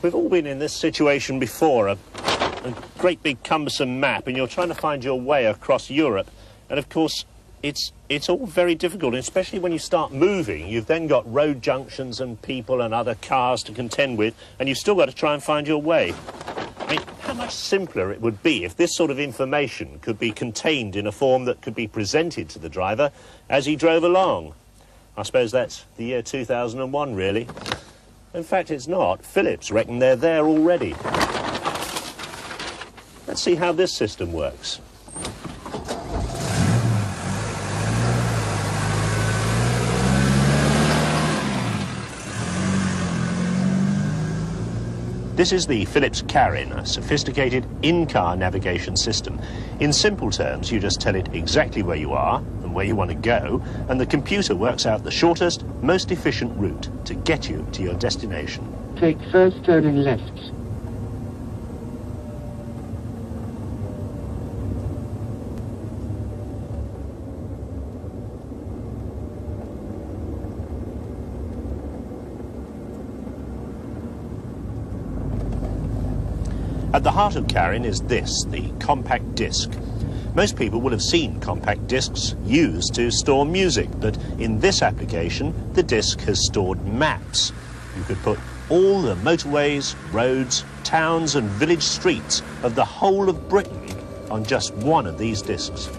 We've all been in this situation before, a great big cumbersome map, and you're trying to find your way across Europe. And of course, it's all very difficult, especially when you start moving. You've then got road junctions and people and other cars to contend with, and you've still got to try and find your way. I mean, how much simpler it would be if this sort of information could be contained in a form that could be presented to the driver as he drove along. I suppose that's the year 2001, really. In fact, it's not. Philips reckon they're there already. Let's see how this system works. This is the Philips Carin, a sophisticated in-car navigation system. In simple terms, you just tell it exactly where you are and where you want to go, and the computer works out the shortest, most efficient route to get you to your destination. Take first turning left. At the heart of Carin is this, the compact disc. Most people will have seen compact discs used to store music, but in this application, the disc has stored maps. You could put all the motorways, roads, towns and village streets of the whole of Britain on just one of these discs.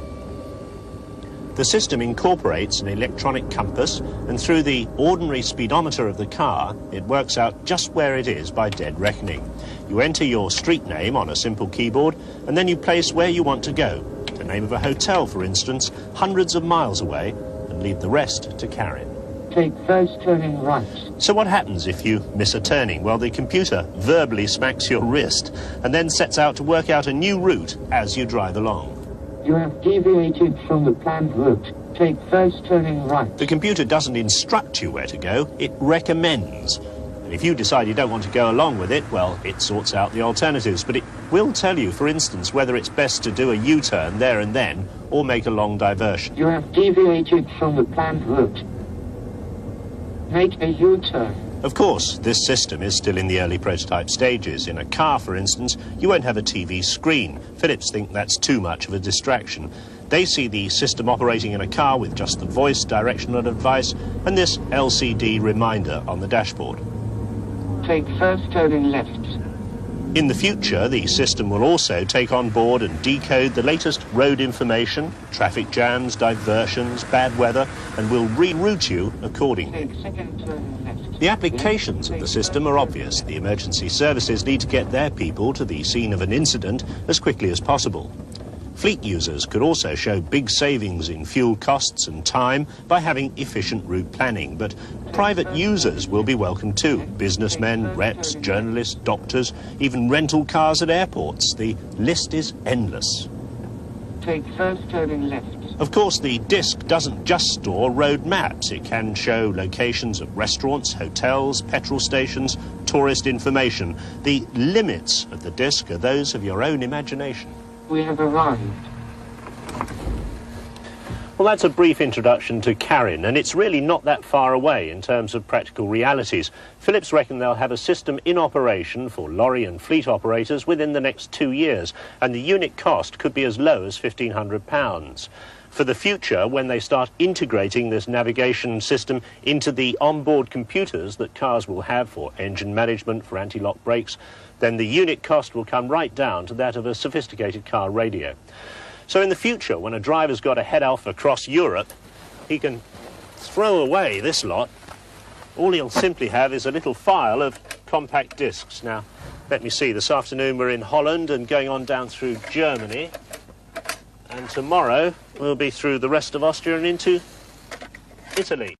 The system incorporates an electronic compass, and through the ordinary speedometer of the car, it works out just where it is by dead reckoning. You enter your street name on a simple keyboard, and then you place where you want to go. The name of a hotel, for instance, hundreds of miles away, and leave the rest to Carin. Take first turning right. So what happens if you miss a turning? Well, the computer verbally smacks your wrist, and then sets out to work out a new route as you drive along. You have deviated from the planned route. Take first turning right. The computer doesn't instruct you where to go, it recommends. And if you decide you don't want to go along with it, well, it sorts out the alternatives. But it will tell you, for instance, whether it's best to do a U-turn there and then, or make a long diversion. You have deviated from the planned route. Make a U-turn. Of course, this system is still in the early prototype stages. In a car, for instance, you won't have a TV screen. Philips think that's too much of a distraction. They see the system operating in a car with just the voice, directional advice, and this LCD reminder on the dashboard. Take first turning left. In the future, the system will also take on board and decode the latest road information, traffic jams, diversions, bad weather, and will reroute you accordingly. Take second turning left. The applications of the system are obvious. The emergency services need to get their people to the scene of an incident as quickly as possible. Fleet users could also show big savings in fuel costs and time by having efficient route planning, but private users will be welcome too. Businessmen, reps, journalists, doctors, even rental cars at airports. The list is endless. Take first turning left. Of course, the disc doesn't just store road maps. It can show locations of restaurants, hotels, petrol stations, tourist information. The limits of the disc are those of your own imagination. We have arrived. Well, that's a brief introduction to Carin, and it's really not that far away in terms of practical realities. Philips reckon they'll have a system in operation for lorry and fleet operators within the next 2 years, and the unit cost could be as low as £1,500. For the future, when they start integrating this navigation system into the onboard computers that cars will have for engine management, for anti-lock brakes, then the unit cost will come right down to that of a sophisticated car radio. So in the future, when a driver's got to head off across Europe, he can throw away this lot. All he'll simply have is a little file of compact discs. Now, let me see, this afternoon we're in Holland and going on down through Germany. And tomorrow we'll be through the rest of Austria and into Italy.